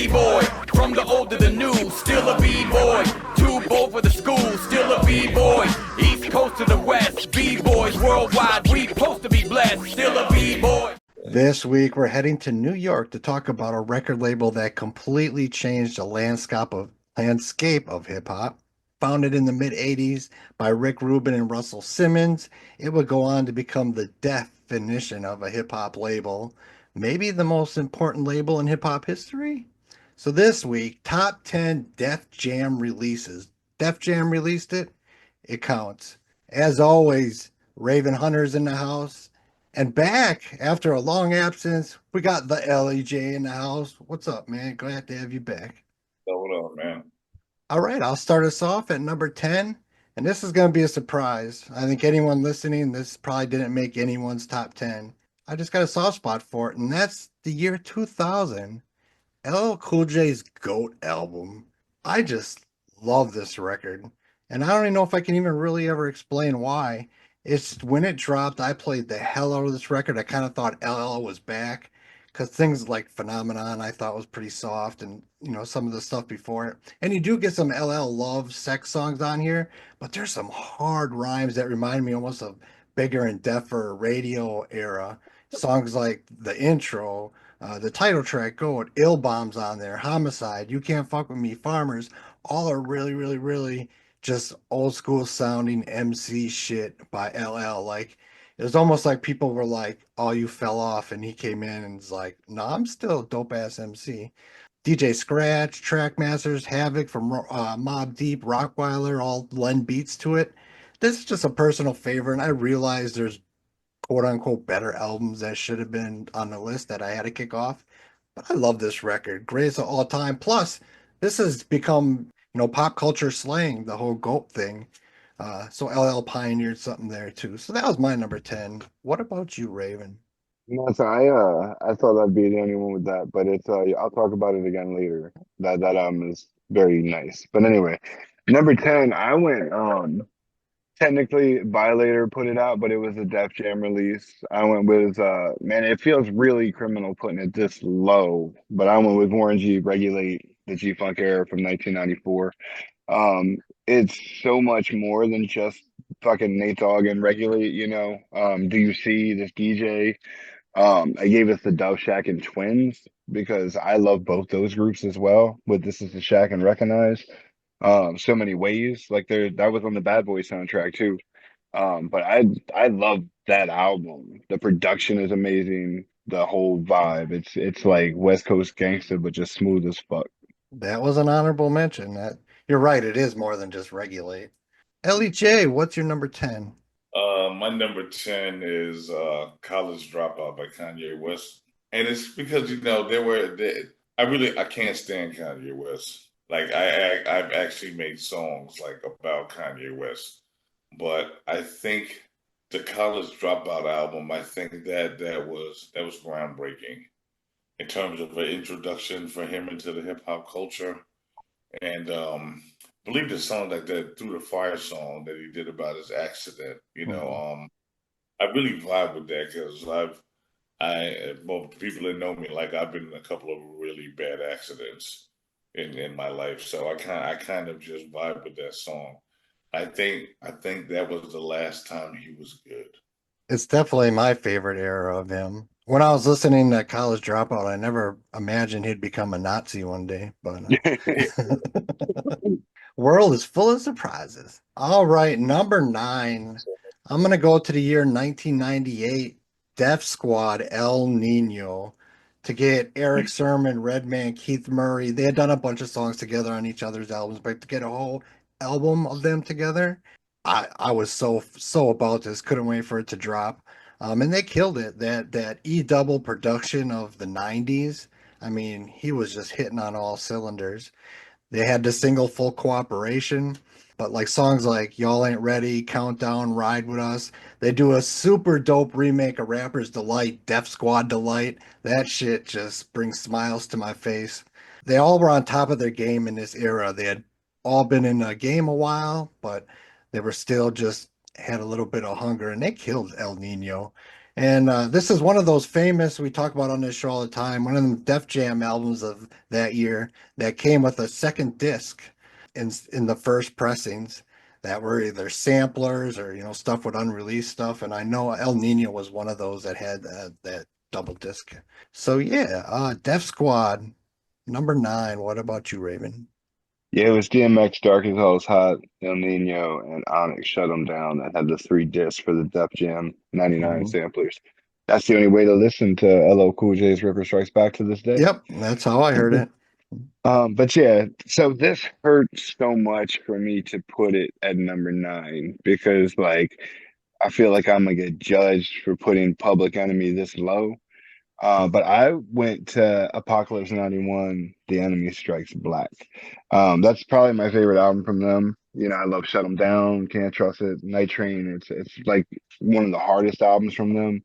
B-boy. From the old to the new, still a B-boy. Too bold for the school, still a B-boy. East Coast to the West, B-boys worldwide. We supposed to be blessed, still a B-boy. This week, we're heading to New York to talk about a record label that completely changed the landscape of hip hop. Founded in the mid 80s by Rick Rubin and Russell Simmons, it would go on to become the definition of a hip hop label, maybe the most important label in hip hop history. So this week, top 10 Def Jam releases. Def Jam released it, it counts. As always, Raven Hunter's in the house. And back after a long absence, we got the L.E.J in the house. What's up, man? Glad to have you back. So what up, man? All right, I'll start us off at number 10. And this is going to be a surprise. I think anyone listening, this probably didn't make anyone's top 10. I just got a soft spot for it, and that's the year 2000. LL Cool J's GOAT album. I just love this record. And I don't even know if I can even really ever explain why. It's when it dropped, I played the hell out of this record. I kind of thought LL was back because things like Phenomenon I thought was pretty soft and, some of the stuff before it. And you do get some LL love sex songs on here, but there's some hard rhymes that remind me almost of Bigger and Deffer radio era. Songs like the intro, the title track, Goat, Ill Bombs on there, Homicide, You Can't Fuck With Me, Farmers, all are really, really, really just old school sounding MC shit by LL. Like, it was almost like people were like, oh, you fell off. And he came in and was like, no, I'm still a dope ass MC. DJ Scratch, Trackmasters, Havoc from Mobb Deep, Rockweiler all lend beats to it. This is just a personal favorite. And I realize there's quote unquote better albums that should have been on the list that I had to kick off. But I love this record. Greatest of all time. Plus, this has become, pop culture slang, the whole GOAT thing. So LL pioneered something there too. So that was my number 10. What about you, Raven? No, so I thought I'd be the only one with that, but it's I'll talk about it again later. That is very nice. But anyway, number 10, I went technically Violator put it out, but it was a Def Jam release. I went with man, it feels really criminal putting it this low, but I went with Warren G Regulate, the G Funk era from 1994. It's so much more than just fucking Nate Dogg and Regulate, Do you see this DJ? I gave us the Dove Shack and Twins because I love both those groups as well. But This Is the Shack and Recognize. So many ways. Like that was on the Bad Boy soundtrack too. But I love that album. The production is amazing. The whole vibe. It's like West Coast gangster, but just smooth as fuck. That was an honorable mention. That you're right, it is more than just Regulate. L.E.J, what's your number 10? My number 10 is College Dropout by Kanye West. And it's because, I can't stand Kanye West. Like I've actually made songs like about Kanye West. But I think the College Dropout album, I think that was groundbreaking in terms of an introduction for him into the hip hop culture. And I believe the song like that Through the Fire song that he did about his accident, I really vibe with that because well, people that know me, like I've been in a couple of really bad accidents in my life, so I kind of just vibe with that song. I think that was the last time he was good. It's definitely my favorite era of him. When I was listening to College Dropout, I never imagined he'd become a Nazi one day, but world is full of surprises. All right, number 9. I'm gonna go to the year 1998. Def Squad El Nino to get Eric Sermon, Redman, Keith Murray. They had done a bunch of songs together on each other's albums, but to get a whole album of them together, I was so about this. Couldn't wait for it to drop. And they killed it. That E double production of the 90s. I mean, he was just hitting on all cylinders. They had the single Full Cooperation, but like songs like Y'all Ain't Ready, Countdown, Ride With Us, they do a super dope remake of Rapper's Delight, Def Squad Delight. That shit just brings smiles to my face. They all were on top of their game in this era. They had all been in the game a while, but they were still just had a little bit of hunger and they killed El Nino. And this is one of those famous we talk about on this show all the time. One of them Def Jam albums of that year that came with a second disc in the first pressings that were either samplers or stuff with unreleased stuff. And I know El Nino was one of those that had that double disc. So yeah, Def Squad number 9. What about you, Raven? Yeah, it was DMX, Dark as Hell's Hot, El Nino, and Onyx Shut 'Em Down that had the 3 discs for the Def Jam 99 Mhm. samplers. That's the only way to listen to LL Cool J's Ripper Strikes Back to this day. Yep, that's how I heard it. But yeah, so this hurts so much for me to put it at number 9 because like I feel like I'm gonna get judged for putting Public Enemy this low. But I went to Apocalypse 91, The Enemy Strikes Black. That's probably my favorite album from them. You know, I love Shut 'Em Down, Can't Trust It, Night Train. It's like one of the hardest albums from them.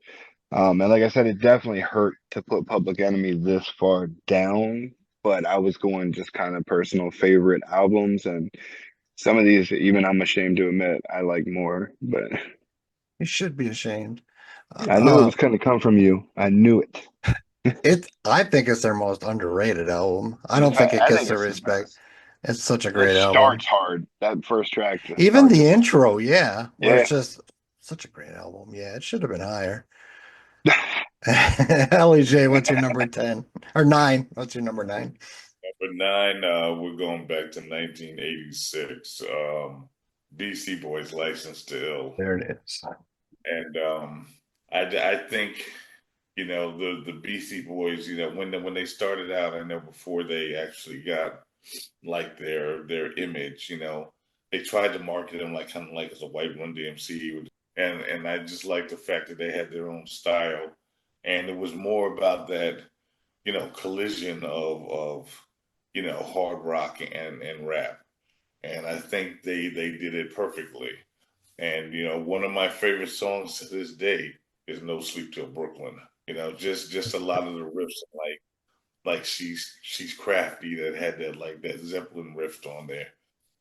And like I said, it definitely hurt to put Public Enemy this far down, but I was going just kind of personal favorite albums, and some of these, even I'm ashamed to admit, I like more. But You should be ashamed. I knew it Uh, was going to come from you. I knew it. I think it's their most underrated album. I don't think it I gets think the it's the respect. best. It's such a It great album. starts hard. That first track just Even starts the it off. intro, yeah, where Yeah. it's just such a great album. Yeah, it should have been higher. L.E.J, what's your number 10 or 9? What's your number 9? Number 9, we're going back to 1986. BC Boys, License to Ill. There it is. And I think, the BC Boys, when they started out, I know before they actually got like their image, they tried to market them like kind of like as a white Run DMC, and I just like the fact that they had their own style, and it was more about that, collision of hard rock and rap, and I think they did it perfectly. And one of my favorite songs to this day is "No Sleep Till Brooklyn." Just a lot of the riffs, like she's crafty, that had that like that Zeppelin riff on there.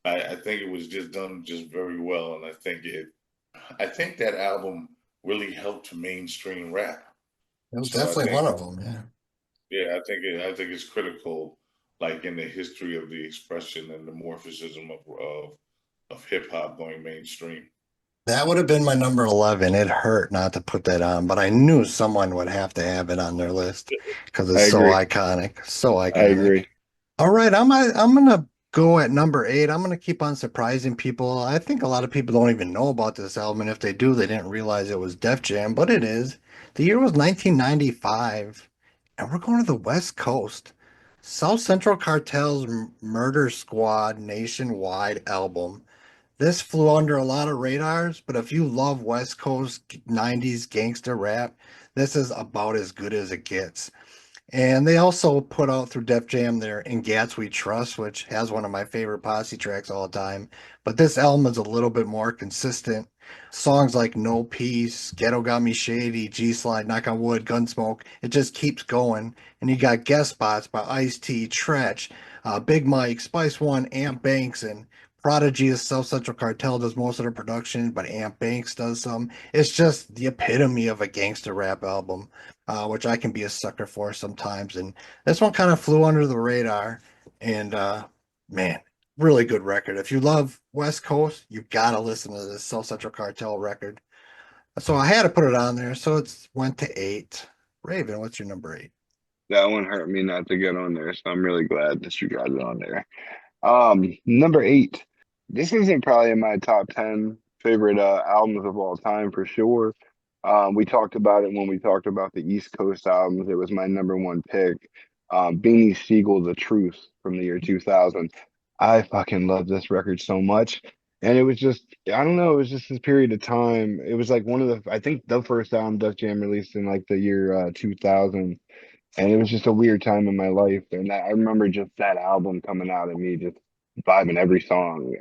I think it was just done just very well, and I think that album really helped mainstream rap. It was So I definitely think, one of them. Yeah. yeah, I think it's critical, like in the history of the expression and the morphism of hip hop going mainstream. That would have been my number 11. It hurt not to put that on, but I knew someone would have to have it on their list because I it's so agree. iconic. So I iconic. agree. All right, I'm gonna go at number 8. I'm gonna keep on surprising people. I think a lot of people don't even know about this album, and if they do, they didn't realize it was Def Jam, but it is. The year was 1995, and we're going to the West Coast. South Central Cartel's Murder Squad Nationwide album. This flew under a lot of radars, but if you love West Coast 90s gangster rap, this is about as good as it gets. And they also put out through Def Jam their In Gats We Trust, which has one of my favorite Posse tracks all the time. But this album is a little bit more consistent. Songs like No Peace, Ghetto Got Me Shady, G Slide, Knock on Wood, Gunsmoke, it just keeps going. And you got guest spots by Ice-T, Tretch, Big Mike, Spice One, Amp Banks, and Prodigy of South Central Cartel does most of the production, but Amp Banks does some. It's just the epitome of a gangster rap album, which I can be a sucker for sometimes. And this one kind of flew under the radar. And man, really good record. If you love West Coast, you gotta listen to this South Central Cartel record. So I had to put it on there. So it's went to 8. Raven, what's your number 8? That one hurt me not to get on there, so I'm really glad that you got it on there. Number 8. This isn't probably in my top 10 favorite albums of all time for sure. We talked about it when we talked about the East Coast albums. It was my number 1 pick. Beanie Siegel, The Truth from the year 2000. I fucking love this record so much. And it was just, I don't know, it was just this period of time. It was like one of the, I think the first album Def Jam released in like the year 2000. And it was just a weird time in my life. And I remember just that album coming out and me just vibing every song.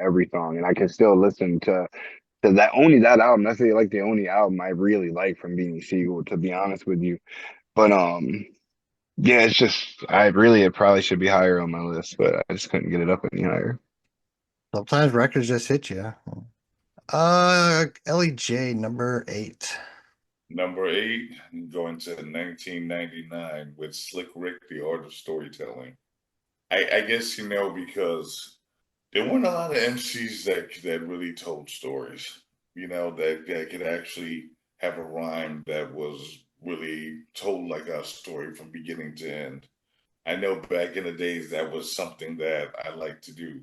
And I can still listen to that, only that album. That's like the only album I really like from Beanie Siegel, to be honest with you. But yeah, it's just it probably should be higher on my list, but I just couldn't get it up any higher. Sometimes records just hit you. L.E.J, number 8. Number 8, going to 1999 with Slick Rick, The Art of Storytelling. I guess, because there weren't a lot of MCs that really told stories, that could actually have a rhyme that was really told like a story from beginning to end. I know back in the days that was something that I liked to do.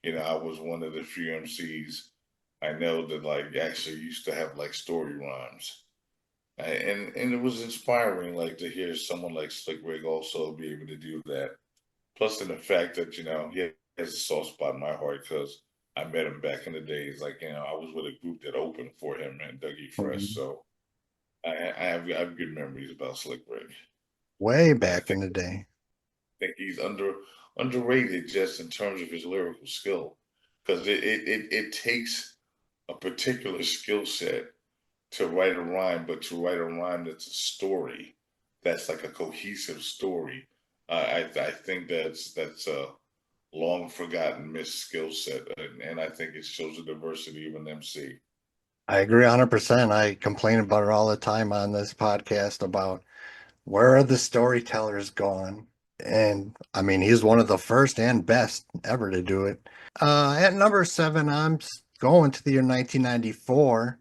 I was one of the few MCs I know that like actually used to have like story rhymes. And it was inspiring like to hear someone like Slick Rick also be able to do that. Plus, in the fact that he has a soft spot in my heart because I met him back in the days. Like I was with a group that opened for him and Dougie Fresh, Mhm. so I have good memories about Slick Rick. Way I back in think the day. he's underrated just in terms of his lyrical skill because it takes a particular skill set to write a rhyme, but to write a rhyme that's a story, that's like a cohesive story. I think that's a long forgotten missed skill set, and I think it shows the diversity of an MC. I agree 100%. I complain about it all the time on this podcast about where are the storytellers gone? And I mean, he's one of the first and best ever to do it. At number 7, going to the year 1994.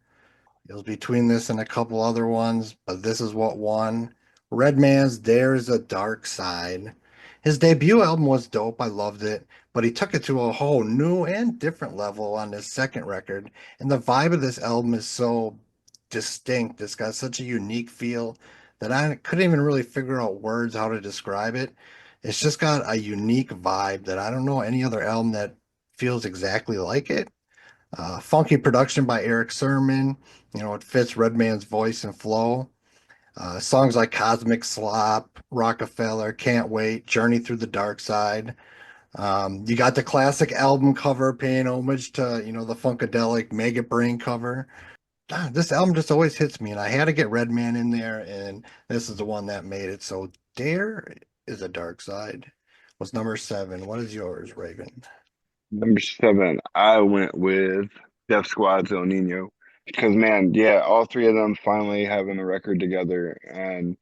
It was between this and a couple other ones, but this is what won. Redman's There's a Dark Side. His debut album was dope. I loved it, but he took it to a whole new and different level on his second record. And the vibe of this album is so distinct. It's got such a unique feel that I couldn't even really figure out words how to describe it. It's just got a unique vibe that I don't know any other album that feels exactly like it. Funky production by Eric Sermon. It fits Redman's voice and flow. Songs like Cosmic Slop, Rockefeller, Can't Wait, Journey Through the Dark Side. You got the classic album cover paying homage to, the Funkadelic Mega Brain cover. This album just always hits me, and I had to get Redman in there, and this is the one that made it. So, There is a Dark Side was number 7. What is yours, Raven? Number 7, I went with Def Squad's El Nino because man, yeah, all three of them finally having a record together, and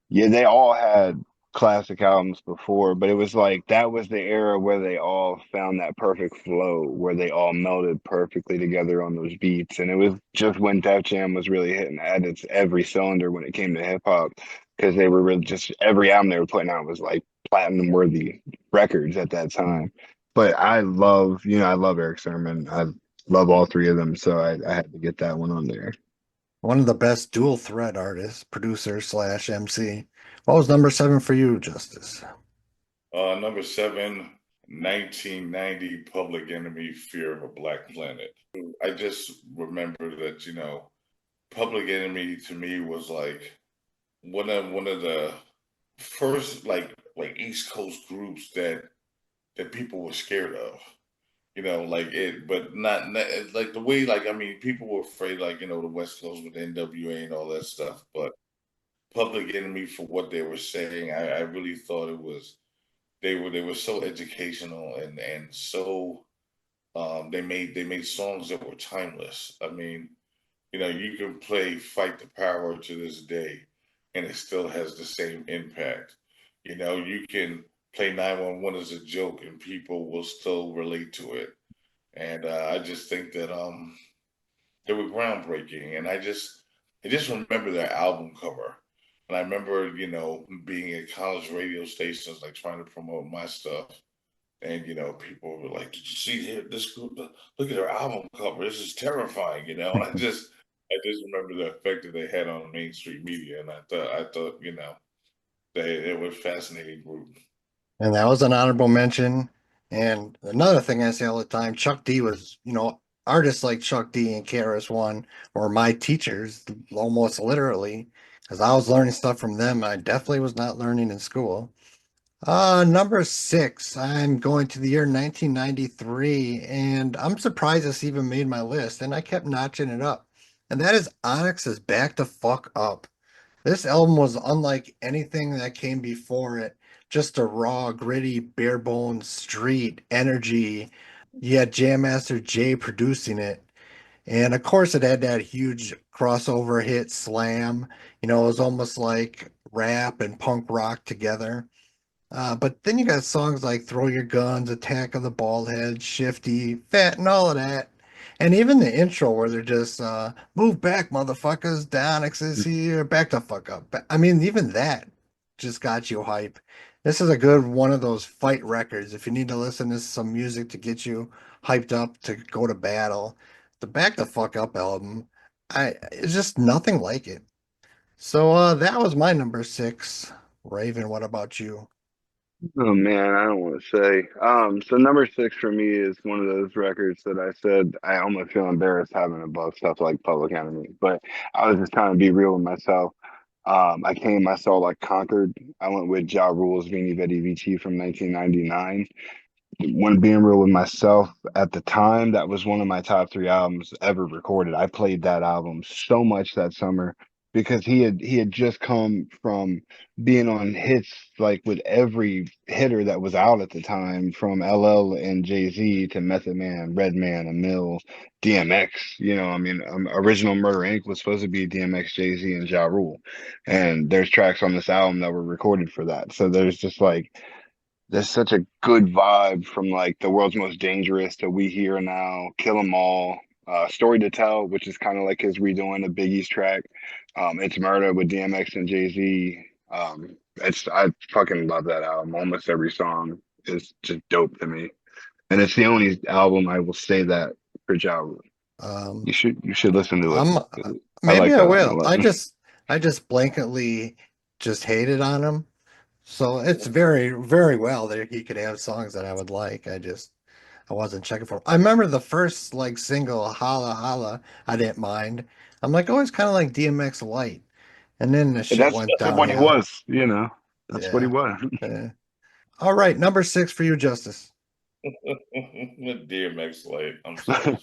yeah, they all had classic albums before, but it was like that was the era where they all found that perfect flow, where they all melded perfectly together on those beats. And it was just when Def Jam was really hitting at its every cylinder when it came to hip hop, because they were really just every album they were putting out was like platinum worthy records at that time. But I love Eric Sermon. I love all three of them, so I had to get that one on there. One of the best dual threat artists, producer slash MC. What was number 7 for you, Justice? Number 7, 1990 Public Enemy, Fear of a Black Planet. I just remember that Public Enemy to me was like one of the first like East Coast groups that people were scared of. Like it, but not like the way like I mean people were afraid like the West Coast with NWA and all that stuff, but Public Enemy for what they were saying, I really thought it was they were so educational and so they made songs that were timeless. I mean, you can play Fight the Power to this day and it still has the same impact. You can play 911 as a joke and people will still relate to it. And I just think that they were groundbreaking. And I just remember their album cover. And I remember, being at college radio stations, like trying to promote my stuff. And, people were like, "Did you see this group? Look at their album cover. This is terrifying." And I just remember the effect that they had on mainstream media. And I thought, they were a fascinating group. And that was an honorable mention. And another thing I say all the time, Chuck D was, artists like Chuck D and KRS-One were my teachers, almost literally, because I was learning stuff from them I definitely was not learning in school. Number 6, I'm going to the year 1993, and I'm surprised this even made my list, and I kept notching it up. And that is Onyx's Back the Fuck Up. This album was unlike anything that came before it. Just a raw, gritty, bare bones street energy. You had Jam Master Jay producing it. And of course, it had that huge crossover hit, Slam. It was almost like rap and punk rock together. But then you got songs like Throw Your Guns, Attack of the Baldhead, Shifty, Fat, and all of that. And even the intro where they're just move back, motherfuckers, Donix is here, back the fuck up. I mean, even that just got you hype. This is a good one of those fight records. If you need to listen to some music to get you hyped up to go to battle, the Back the Fuck Up album, it's just nothing like it. So that was my number six. Raven, what about you? Oh man, I don't want to say. So number six for me is one of those records that I said I almost feel embarrassed having above stuff like Public Enemy, but I was just trying to be real with myself. I saw like Conquered. I went with Ja Rule's Veni Vidi Vici from 1999. When being real with myself, at the time, that was one of my top three albums ever recorded. I played that album so much that summer because he had just come from being on hits like with every hitter that was out at the time, from LL and Jay-Z to Method Man, Redman, Emil, DMX. I mean, Original Murder Inc. was supposed to be DMX, Jay-Z, and Ja Rule, and there's tracks on this album that were recorded for that. So there's such a good vibe from like The World's Most Dangerous to We Here Now, Kill 'Em All, Story to Tell, which is kind of like his redoing of Biggie's track. It's Murder with DMX and Jay-Z. I fucking love that album. Almost every song is just dope to me, and it's the only album I will say that for Ja Rule. Um, You should listen to it. I'm I maybe like I that album a will. lot. I just blanketly just hated on him. So it's very, very well that he could have songs that I would like. I wasn't checking for him. I remember the first like single, Holla Holla, I didn't mind. I'm like, oh, it's kind of like DMX Light. And then the And shit that's went what he downhill. was. That's what he Yeah. was. Yeah. All right, number six for you, Justice. Dear Max Light, I'm sorry.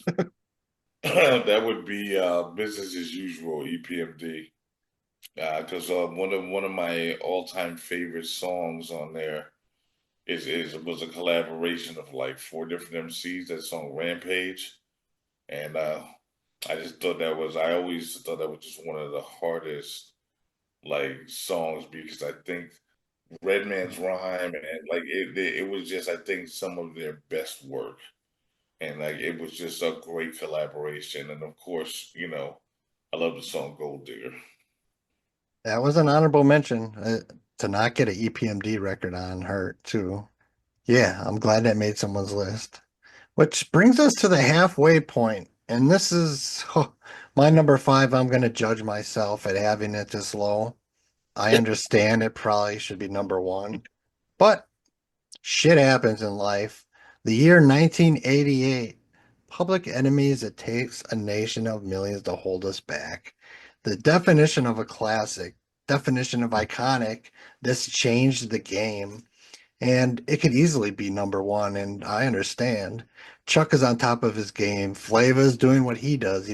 That would be business as usual, EPMD. Because one of my all-time favorite songs on there is was a collaboration of like four different MCs. That song Rampage, and I always thought that was just one of the hardest like songs because I think Redman's rhyme and like it was just I think some of their best work, and like it was just a great collaboration. And of course, I love the song Gold Digger. That was an honorable mention to not get an EPMD record on her, too. Yeah, I'm glad that made someone's list. Which brings us to the halfway point, and this is my number five. I'm going to judge myself at having it this low. I understand it probably should be number one, but shit happens in life. The year 1988, Public Enemies, It Takes a Nation of Millions to Hold Us Back. The definition of a classic, definition of iconic, this changed the game. And it could easily be number one, and I understand. Chuck is on top of his game. Flava's doing what he does.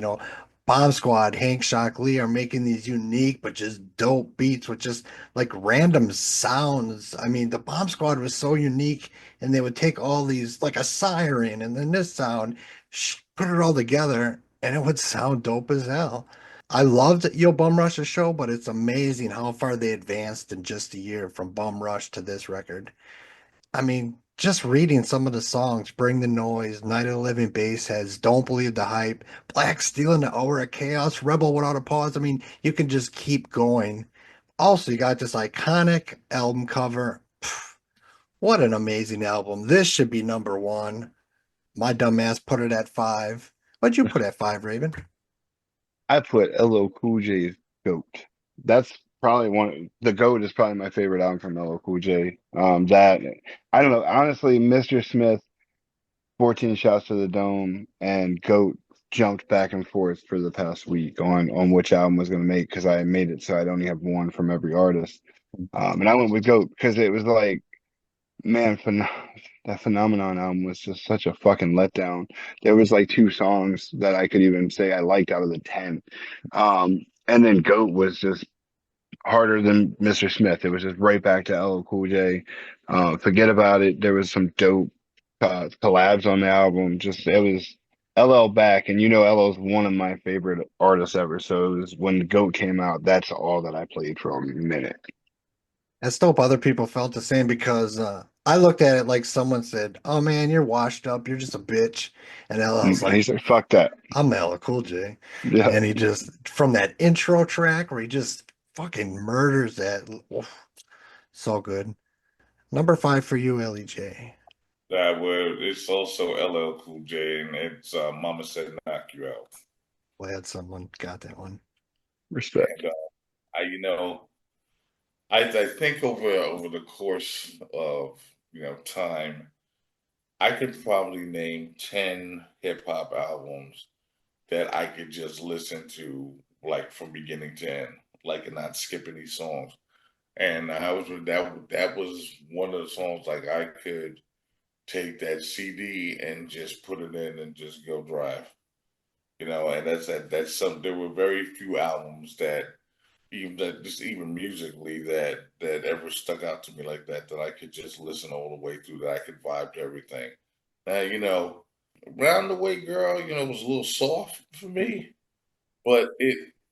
Bomb Squad, Hank Shock Lee are making these unique but just dope beats with just like random sounds. I mean, the Bomb Squad was so unique, and they would take all these like a siren and then this sound, put it all together, and it would sound dope as hell. I loved Yo Bum Rush's show, but it's amazing how far they advanced in just a year from Bum Rush to this record. I mean, just reading some of the songs, Bring the Noise, Night of the Living Bassheads, Don't Believe the Hype, Black Steel in the Hour of Chaos, Rebel Without a Pause. I mean, you can just keep going. Also, you got this iconic album cover. Pff, what an amazing album. This should be number one. My dumbass put it at five. What'd you put at five, Raven? I put LL Cool J's GOAT. That's probably the GOAT is probably my favorite album from LL Cool J. That I don't know, honestly, Mr. Smith, 14 Shots to the Dome, and GOAT jumped back and forth for the past week on which album was going to make because I made it so I'd only have one from every artist. And I went with GOAT because it was like, man, that Phenomenon album was just such a fucking letdown. There was like two songs that I could even say I liked out of the 10. And then GOAT was just harder than Mr. Smith. It was just right back to LL Cool J. Forget about it. There was some dope collabs on the album. Just it was LL back, and you know LL's one of my favorite artists ever. So it was when the GOAT came out, that's all that I played for a minute. Let's hope other people felt the same because I looked at it like someone said, "Oh man, you're washed up. You're just a bitch," and LL's And he like, said, "Fuck that." "I'm LL Cool J," Yeah, and he just from that intro track where he just fucking murders that. Oof, so good. Number 5 for you, L.E.J. That would it's also LL Cool J, and it's Mama Said Knock You Out. Glad someone got that one. respect. And I, I think over the course of time, I could probably name 10 hip hop albums that I could just listen to like from beginning to end, like and not skip any songs. And I was that was one of the songs like I could take that CD and just put it in and just go drive. And that's some there were very few albums that even that just even musically that ever stuck out to me like that I could just listen all the way through, that I could vibe to everything. Now, Round the Way Girl, was a little soft for me, but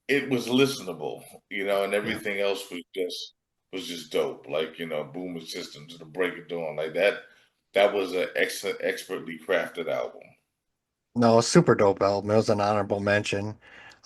it was listenable, and Yeah. everything else was just dope. Like, Boomer Systems, The Break of Dawn, like that was an excellent, expertly crafted album. No, super dope album. It was an honorable mention.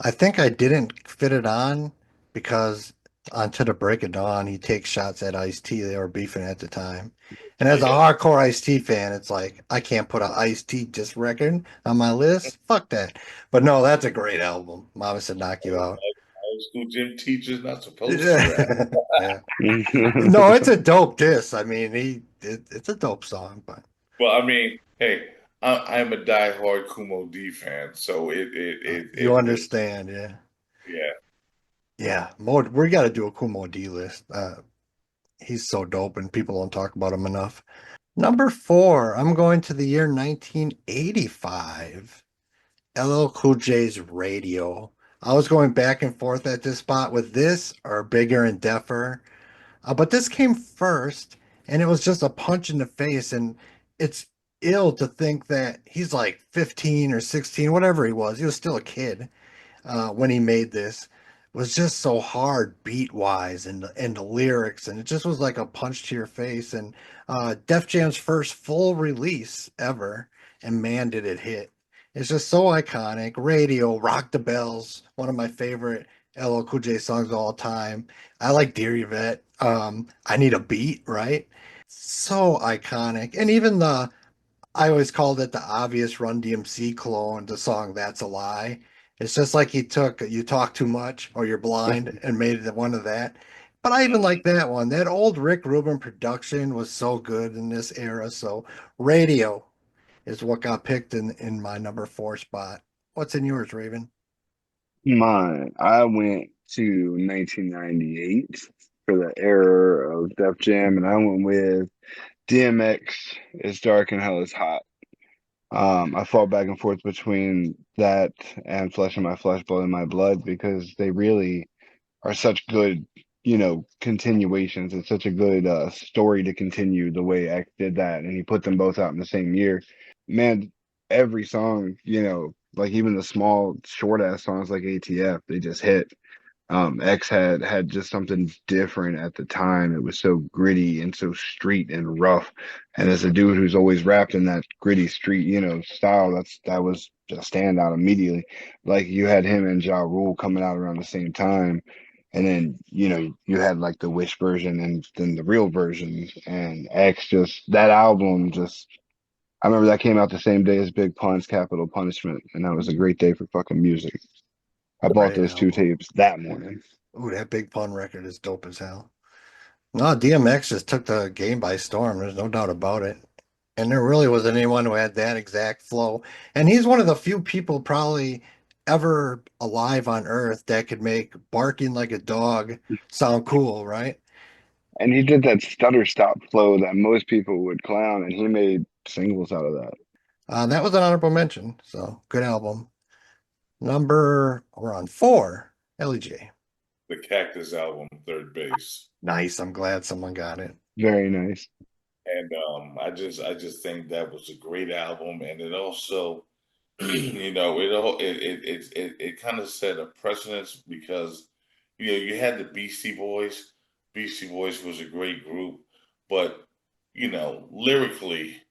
I think I didn't fit it on because onto the Break of Dawn, he takes shots at Ice-T. They were beefing at the time. And as a Yeah. hardcore Ice-T fan, it's like I can't put a Ice-T disc record on my list. Fuck that. But no, that's a great album. Mama Said Knock You Out. High school gym teacher's not supposed to rap. Yeah. Yeah. No, it's a dope diss. I mean, it's a dope song, but Well, I mean, hey, I'm a diehard Kumo D fan, so you it was, understand, yeah. yeah. Yeah, we got to do a Kumo D list. He's so dope and people don't talk about him enough. Number 4, I'm going to the year 1985. LL Cool J's Radio. I was going back and forth at this spot with this or Bigger and Deffer. But this came first, and it was just a punch in the face. And it's ill to think that he's like 15 or 16, whatever he was. He was still a kid when he made this. Was just so hard beat wise and the lyrics, and it just was like a punch to your face. And Def Jam's first full release ever, and man, did it hit! It's just so iconic. Radio, Rock the Bells, one of my favorite LL Cool J songs of all time. I like Dear Yvette. I Need a Beat, right? So iconic. And even I always called it the obvious Run DMC clone, the song That's a Lie. It's just like he took You Talk Too Much or You're Blind and made it one of that. But I even like that one. That old Rick Rubin production was so good in this era. So Radio is what got picked in my number 4 spot. What's in yours, Raven? Mine, I went to 1998 for the era of Def Jam, and I went with DMX, It's Dark and Hell is Hot. I fought back and forth between that and Flesh of My Flesh, Blood of My Blood because they really are such good, continuations. It's such a good story to continue the way X did that, and he put them both out in the same year. Man, every song, like even the small, short ass songs like ATF, they just hit. X had just something different at the time. It was so gritty and so street and rough. And as a dude who's always rapped in that gritty street, style, that was a standout immediately. Like you had him and Ja Rule coming out around the same time. And then, you had like the Wish version and then the real version. And X just that album just I remember that came out the same day as Big Pun's Capital Punishment, and that was a great day for fucking music. I bought Great those two album. tapes that morning. Ooh, that Big Pun record is dope as hell. No, DMX just took the game by storm. There's no doubt about it. And there really wasn't anyone who had that exact flow. And he's one of the few people probably ever alive on Earth that could make barking like a dog sound cool, right? And he did that stutter stop flow that most people would clown, and he made singles out of that. That was an honorable mention. So good album. We're on 4, L.E.J. The Cactus album, Third Base. Nice. I'm glad someone got it. Very nice. And I just think that was a great album, and it also You know, it kind of set a precedence because you know you had the Beastie Boys. Beastie Boys was a great group, but you know, lyrically,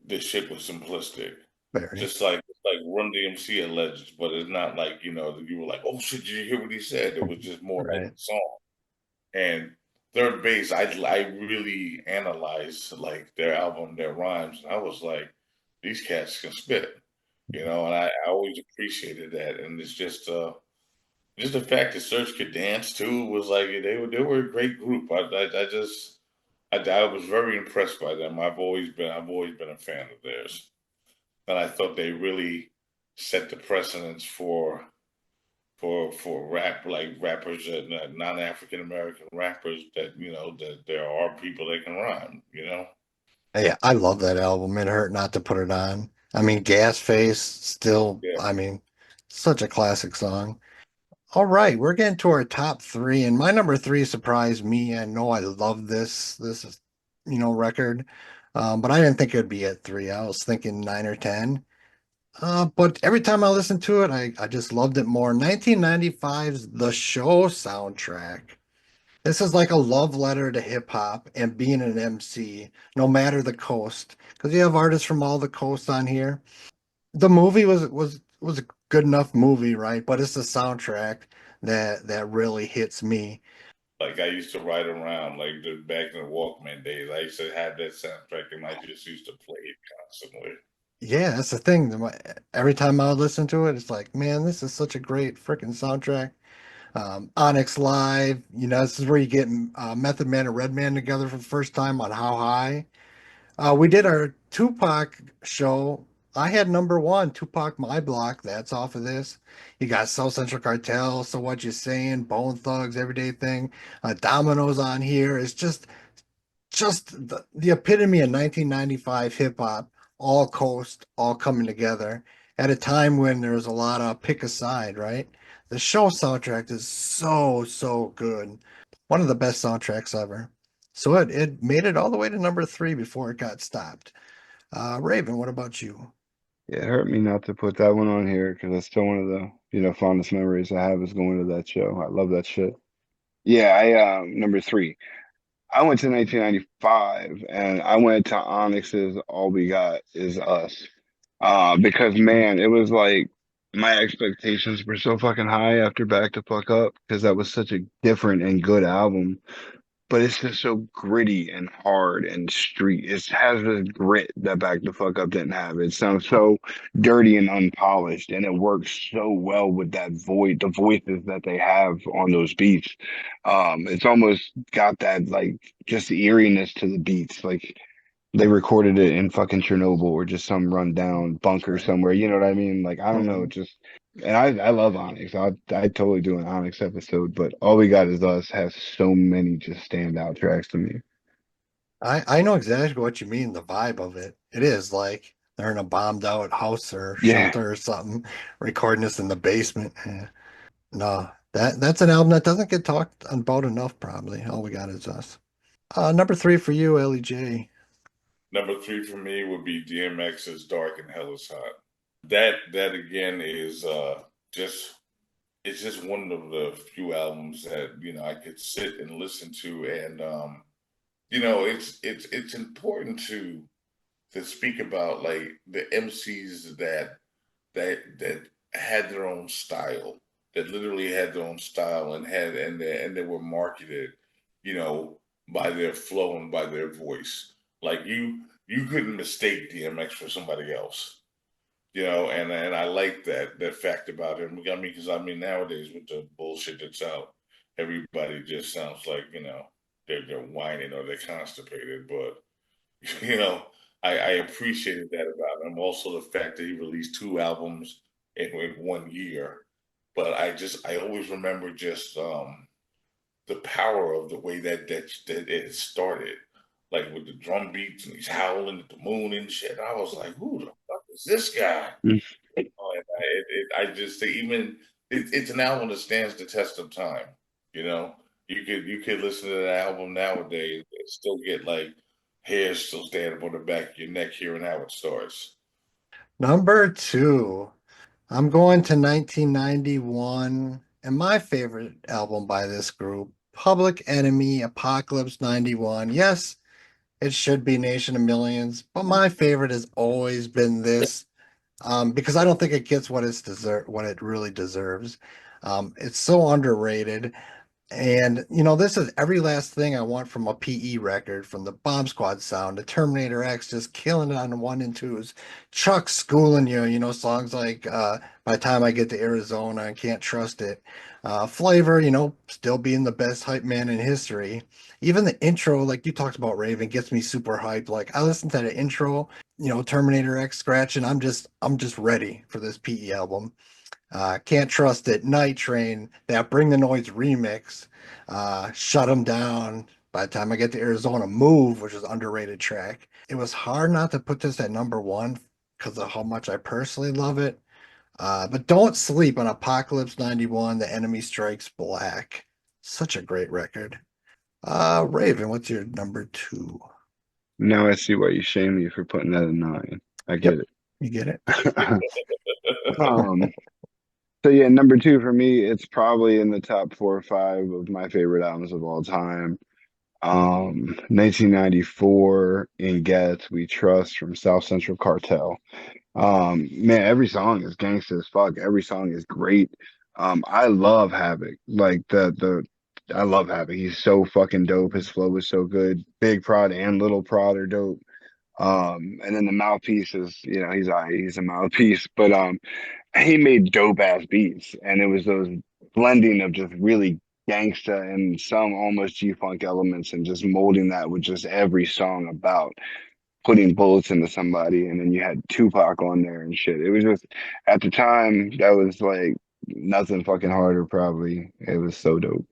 this shit was simplistic. Very. Just like Run DMC alleged, but it's not like, you know, you were like, oh shit, did you hear what he said? It was just more like Right. a song. And Third Base, I really analyzed like their album, their rhymes, and I was like, these cats can spit, you know, and I always appreciated that. And it's just the fact that Search could dance too was like they were a great group. I was very impressed by them. I've always been a fan of theirs, and I thought they really set the precedence for rap, like rappers that non-African American rappers, that you know that there are people that can rhyme, you know. Yeah, I love that album. It hurt not to put it on. I mean, Gas Face, still, Yeah. I mean, such a classic song. All right, we're getting to our top three, and my number three surprised me. I know I love this is, record, but I didn't think it would be at three. I was thinking nine or 10. But every time I listened to it, I just loved it more. 1995's The Show soundtrack. This is like a love letter to hip hop and being an MC, no matter the coast, because you have artists from all the coasts on here. The movie was a good enough movie, right? But it's the soundtrack that really hits me. Like I used to ride around like back in the Walkman days. I used to have that soundtrack, and I just used to play it constantly. Yeah, that's the thing. Every time I would listen to it, it's like, man, this is such a great freaking soundtrack. Onyx Live, this is where you get Method Man and Redman together for the first time on How High. We did our Tupac show. I had number one, Tupac My Block. That's off of this. You got South Central Cartel, So What You Saying, Bone Thugs, Everyday Thing, Dominoes on here. It's just the epitome of 1995 hip hop, all coast, all coming together at a time when there was a lot of pick a side, right? The show soundtrack is so good. One of the best soundtracks ever. So it made it all the way to number three before it got stopped. Raven, what about you? Yeah, it hurt me not to put that one on here because it's still one of the, fondest memories I have is going to that show. I love that shit. Yeah, I number three. I went to 1995 and I went to Onyx's All We Got Is Us. Because man, it was like my expectations were so fucking high after Back to Fuck Up because that was such a different and good album. But it's just so gritty and hard and street. It has this grit that Back the Fuck Up didn't have. It sounds so dirty and unpolished, and it works so well with that void, the voices that they have on those beats. It's almost got that like just eeriness to the beats, like they recorded it in fucking Chernobyl or just some rundown bunker Right. somewhere. You know what I mean? Like I don't know, Mhm. just and I love Onyx. I totally do an Onyx episode, but All We Got Is Us has so many just standout tracks to me. I know exactly what you mean, the vibe of it. It is like they're in a bombed out house or Yeah. shelter or something, recording this in the basement. No, that's an album that doesn't get talked about enough, probably. All we got is us. Number three for you, L.E.J. Number three for me would be DMX's "Dark and Hell Is Hot." That again is just it's just one of the few albums that you know I could sit and listen to, and you know it's important to speak about like the MCs that had their own style, that literally had their own style and they were marketed, you know, by their flow and by their voice. Like you couldn't mistake DMX for somebody else, you know, and I like that fact about him. I mean, because I mean nowadays with the bullshit that's out, everybody just sounds like you know they're whining or they're constipated, but you know, I appreciated that about him. Also, the fact that he released two albums in 1 year. But I always remember just the power of the way that it started, like with the drum beats and he's howling at the moon and shit. I was like, who the fuck is this guy? Mm. And I just even it's an album that stands the test of time. You know, you could listen to that album nowadays and still get like hairs still standing up on the back of your neck hearing how it starts. Number two, I'm going to 1991 and my favorite album by this group, Public Enemy, Apocalypse 91. Yes, it should be Nation of Millions, but my favorite has always been this, because I don't think it gets what it really deserves. It's so underrated. And this is every last thing I want from a PE record, from the Bomb Squad sound to Terminator X, just killing it on the one and twos. Chuck schooling you, songs like By the Time I Get to Arizona, I Can't Trust It. Flavor, still being the best hype man in history. Even the intro, like you talked about Raven, gets me super hyped. Like I listen to the intro, Terminator X scratching. I'm just ready for this PE album. Can't Trust It, Night Train, that Bring the Noise remix, Shut 'Em Down. By the time I get to Arizona, Move, which is an underrated track. It was hard not to put this at number one because of how much I personally love it. But don't sleep on Apocalypse 91, The Enemy Strikes Black. Such a great record. Raven, what's your number two? Now I see why you shame me for putting that at 9. I Yep, get you get it. it. Um, so yeah, number 2 for me, it's probably in the top 4 or 5 of my favorite albums of all time. 1994 In Gets We Trust from South Central Cartel. Man, every song is gangster as fuck. Every song is great. I love Havoc. Like I love Havoc. He's so fucking dope. His flow is so good. Big Prod and Little Prod are dope. And then the mouthpiece is, he's a mouthpiece, but he made dope ass beats, and it was those blending of just really gangsta and some almost G-funk elements, and just molding that with just every song about putting bullets into somebody, and then you had Tupac on there and shit. It was just at the time that was like nothing fucking harder, probably. It was so dope.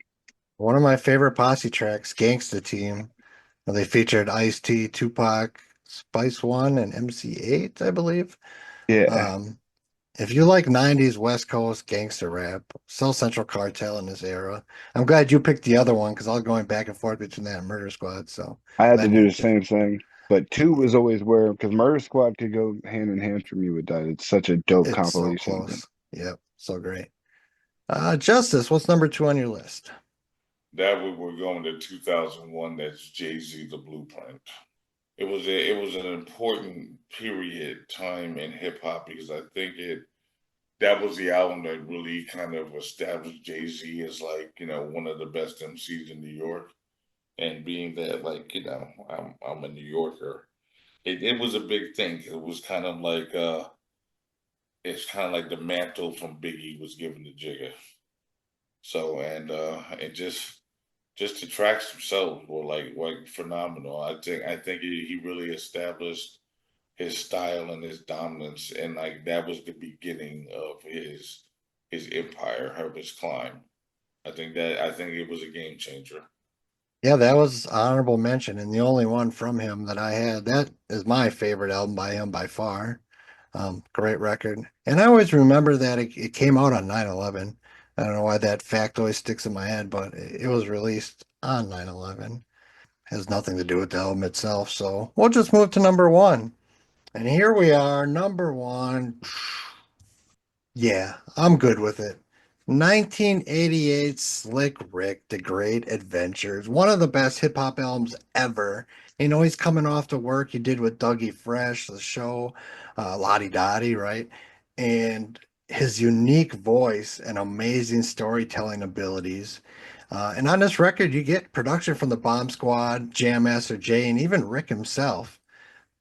One of my favorite posse tracks, Gangsta Team. They featured Ice-T, Tupac, Spice One, and MC8, I believe. Yeah. Um, if you like 90s West Coast gangster rap, South Central Cartel in this era. I'm glad you picked the other one because I was going back and forth between that and Murder Squad. So I had to glad do you the did. same thing. But 2 was always where, because Murder Squad could go hand in hand for me with that. It's such a dope It's so compilation. close. Yep, so great. Justice, what's number two on your list? That we're going to 2001. That's Jay-Z, The Blueprint. It was an important period time in hip hop because I think that was the album that really kind of established Jay-Z as like, one of the best MCs in New York. And being that like, I'm a New Yorker, it was a big thing. It was kind of like it's kind of like the mantle from Biggie was given to Jigga. So and just the tracks themselves were like phenomenal. I think he really established his style and his dominance, and like that was the beginning of his empire, of his climb. I think it was a game changer. Yeah, that was honorable mention and the only one from him that I had. That is my favorite album by him by far. Great record. And I always remember that it came out on 9/11. I don't know why that fact always sticks in my head, but it was released on 9/11. Has nothing to do with the album itself. So we'll just move to number one. And here we are, number one. Yeah, I'm good with it. 1988 Slick Rick, The Great Adventures, one of the best hip hop albums ever. He's coming off the work he did with Dougie Fresh, the show, Lottie Dottie, right? And his unique voice and amazing storytelling abilities. And on this record, you get production from the Bomb Squad, Jam Master Jay, and even Rick himself.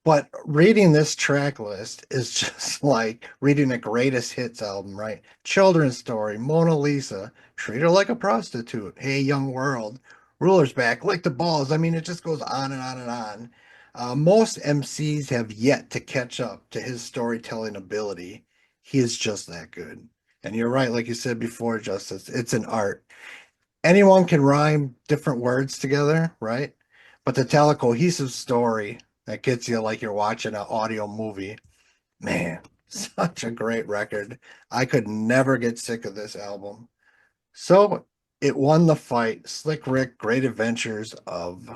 But reading this track list is just like reading a greatest hits album, right? Children's Story, Mona Lisa, Treat Her Like a Prostitute, Hey Young World, Ruler's Back, Lick the Balls. I mean, it just goes on and on and on. Most MCs have yet to catch up to his storytelling ability. He is just that good. And you're right, like you said before, Justice, it's an art. Anyone can rhyme different words together, right? But to tell a cohesive story that gets you like you're watching an audio movie, man, such a great record. I could never get sick of this album. So it won the fight. Slick Rick, Great Adventures of.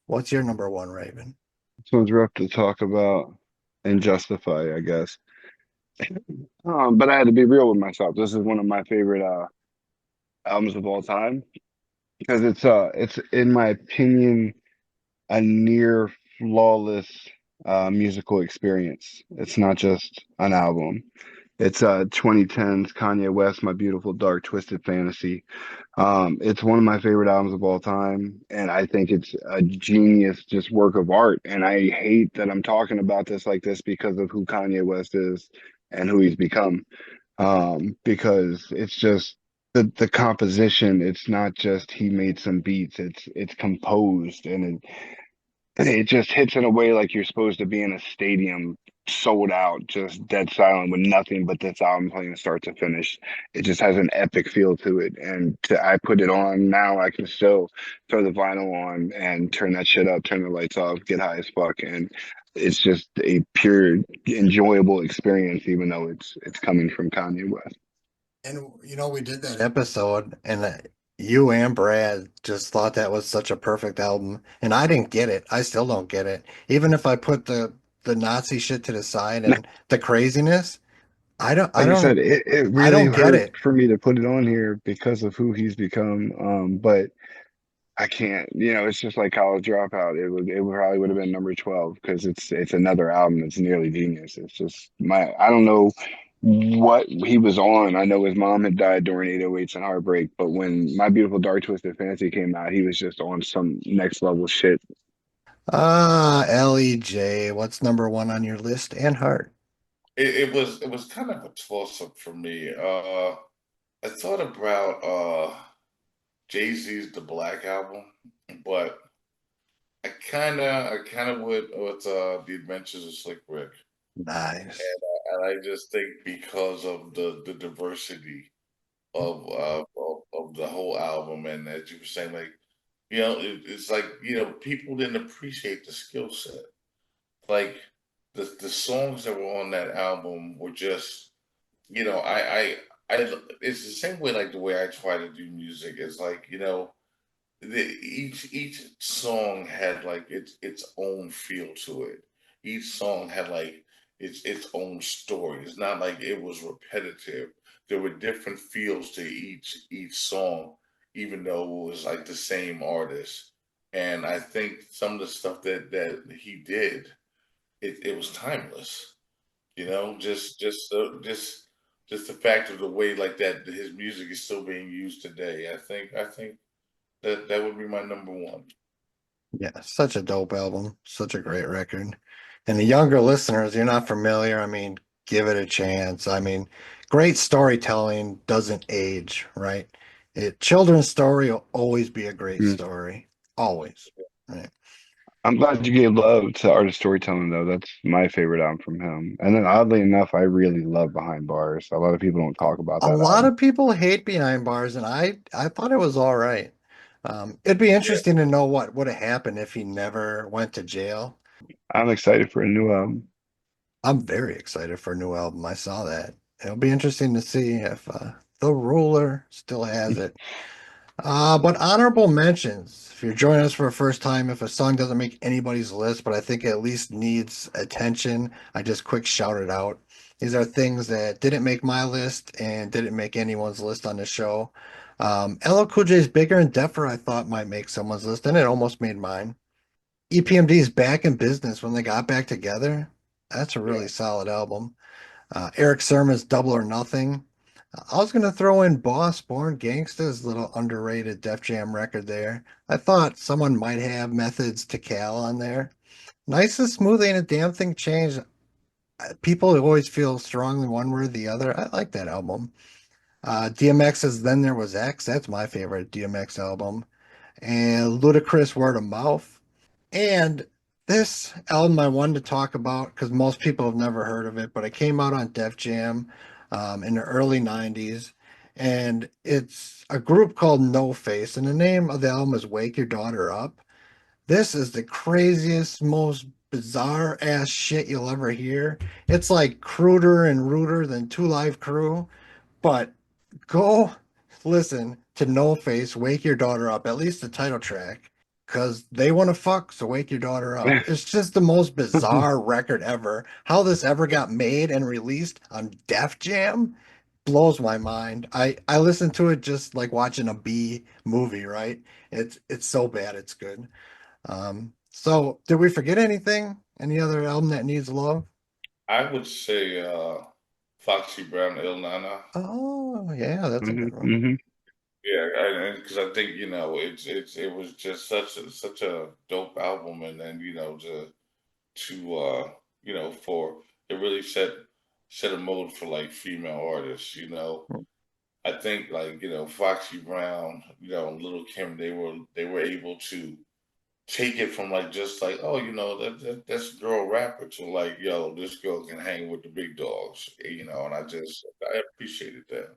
What's your number one, Raven? This one's rough to talk about. and Justify, I guess. But I had to be real with myself. This is one of my favorite albums of all time because it's in my opinion a near flawless musical experience. It's not just an album. It's 2010's Kanye West, My Beautiful Dark Twisted Fantasy. It's one of my favorite albums of all time, and I think it's a genius just work of art. And I hate that I'm talking about this like this because of who Kanye West is and who he's become. Because it's just the composition. It's not just he made some beats. It's composed and it just hits in a way like you're supposed to be in a stadium, sold out, just dead silent with nothing but this album playing start to finish. It just has an epic feel to it. I put it on now, I can still throw the vinyl on and turn that shit up, turn the lights off, get high as fuck, and it's just a pure enjoyable experience, even though it's coming from Kanye West. And we did that episode, and you and Brad just thought that was such a perfect album, and I didn't get it. I still don't get it. Even if I put the Nazi shit to the side and the craziness, I don't, I Like I said, don't, it I really don't get hurt it. for me to put it on here because of who he's become. But I can't, it's just like College Dropout. It probably would have been number 12 because it's another album that's nearly genius. It's just I don't know what he was on. I know his mom had died during 808s and Heartbreak, but when My Beautiful Dark Twisted Fantasy came out, he was just on some next level shit. L.E.J, what's number one on your list? And Heart. it was kind of a toss up for me. I thought about Jay-Z's The Black Album, but I kind of would with The Adventures of Slick Rick, Nice. and I just think because of the diversity of the whole album, and as you were saying, like it's like people didn't appreciate the skill set. Like the songs that were on that album were just I it's the same way like the way I try to do music is like each song had like its own feel to it. Each song had like its own story. It's not like it was repetitive. There were different feels to each song, even though it was like the same artist. And I think some of the stuff that he did, it was timeless. Just the fact of the way like that his music is still being used today. I think that would be my number one. Yeah, such a dope album, such a great record. And the younger listeners, you're not familiar, I mean, give it a chance. I mean, great storytelling doesn't age, right? Children's story will always be a great Mm. story, always. Right. I'm glad you gave love to Art of Storytelling, though. That's my favorite album from him. And then, oddly enough, I really love Behind Bars. A lot of people don't talk about A that lot album. of people hate Behind Bars, and I thought it was all right. It'd be interesting to know what would have happened if he never went to jail. I'm excited for a new album. I'm very excited for a new album. I saw that. It'll be interesting to see if the ruler still has it. But honorable mentions. If you're joining us for the first time, if a song doesn't make anybody's list, but I think it at least needs attention, I just quick shout it out. These are things that didn't make my list and didn't make anyone's list on the show. LL Cool J's Bigger and Deffer, I thought might make someone's list, and it almost made mine. EPMD's Back in Business when they got back together. That's a Yeah. really solid album. Eric Sermon's Double or Nothing. I was going to throw in Boss Born Gangsta's little underrated Def Jam record there. I thought someone might have Methods to Cal on there. Nice and smooth, ain't a damn thing changed. People always feel strongly one way or the other. I like that album. DMX's Then There Was X. That's my favorite DMX album. And Ludacris Word of Mouth. And this album I wanted to talk about because most people have never heard of it, but it came out on Def Jam in the early 90s. And it's a group called No Face, and the name of the album is Wake Your Daughter Up. This is the craziest, most bizarre ass shit you'll ever hear. It's like cruder and ruder than Two Live Crew, but go listen to No Face, Wake Your Daughter Up, at least the title track, because they want to fuck, so wake your daughter up. It's just the most bizarre record ever. How this ever got made and released on Def Jam blows my mind. I listen to it just like watching a B movie, right? It's so bad, it's good. So did we forget anything? Any other album that needs love? I would say Foxy Brown Il Nana. Oh yeah, that's a hmm good one. hmm Yeah, because I think it was just such a dope album, and then to for it really set a mode for like female artists. I think like Foxy Brown, and Little Kim, they were able to take it from like just like, oh, that's a girl rapper, to like, yo, this girl can hang with the big dogs, and I appreciated that.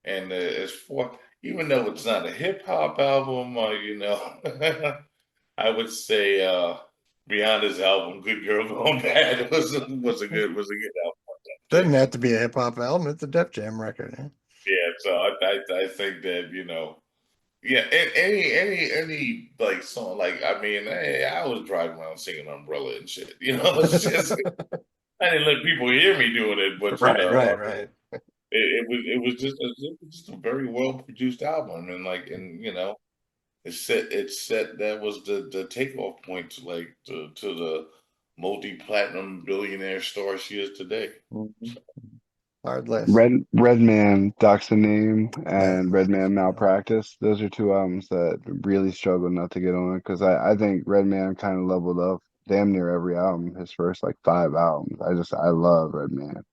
And as for, even though it's not a hip hop album, I would say Rihanna's album "Good Girl Gone Bad" was a good album. Doesn't have to be a hip hop album. It's a Def Jam record. Eh? Yeah, so I think that yeah, any like song, like, I mean, hey, I was driving around singing Umbrella and shit. It's just, I didn't let people hear me doing it, but Right, I right, mean, right. it was just a very well produced album, and like, and it set that was the takeoff point to like to the multi-platinum billionaire star she is today. Mhm. Hard list. Redman, Doc's the Name, and Redman is Redman a good one. Malpractice. Those are two albums that really struggled not to get on because I think Redman kind of leveled up damn near every album. His first like five albums. I love Redman.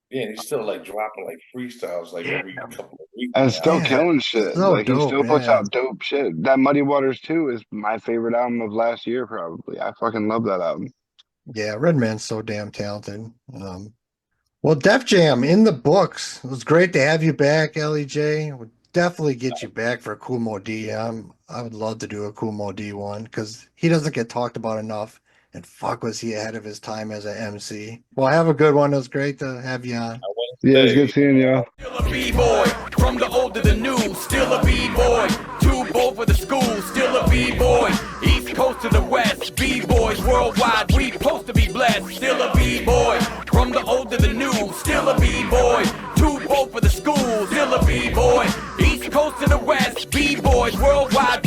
Yeah, and he's still like dropping like freestyles like Yeah. every couple of weeks And still now. Yeah, killing shit. so Like he dope. still puts Yeah. out dope shit. That Muddy Waters 2 is my favorite album of last year, probably. I fucking love that album. Yeah, Redman's so damn talented. Well, Def Jam in the books. It was great to have you back, L.E.J. Would definitely get you back for Kumo D. I would love to do a Kumo D one because he doesn't get talked about enough. And fuck, was he ahead of his time as an MC. Well, have a good one. It was great to have you on. I want to Yeah, it was good say, seeing y'all. Still a b-boy, from the old to the new, still a b-boy. Too bold for the school, still a b-boy. East coast to the west, b-boys worldwide, we supposed to be blessed. Still a b-boy, from the old to the new, still a b-boy. Too bold for the school, still a b-boy. East coast to the west, b-boys worldwide,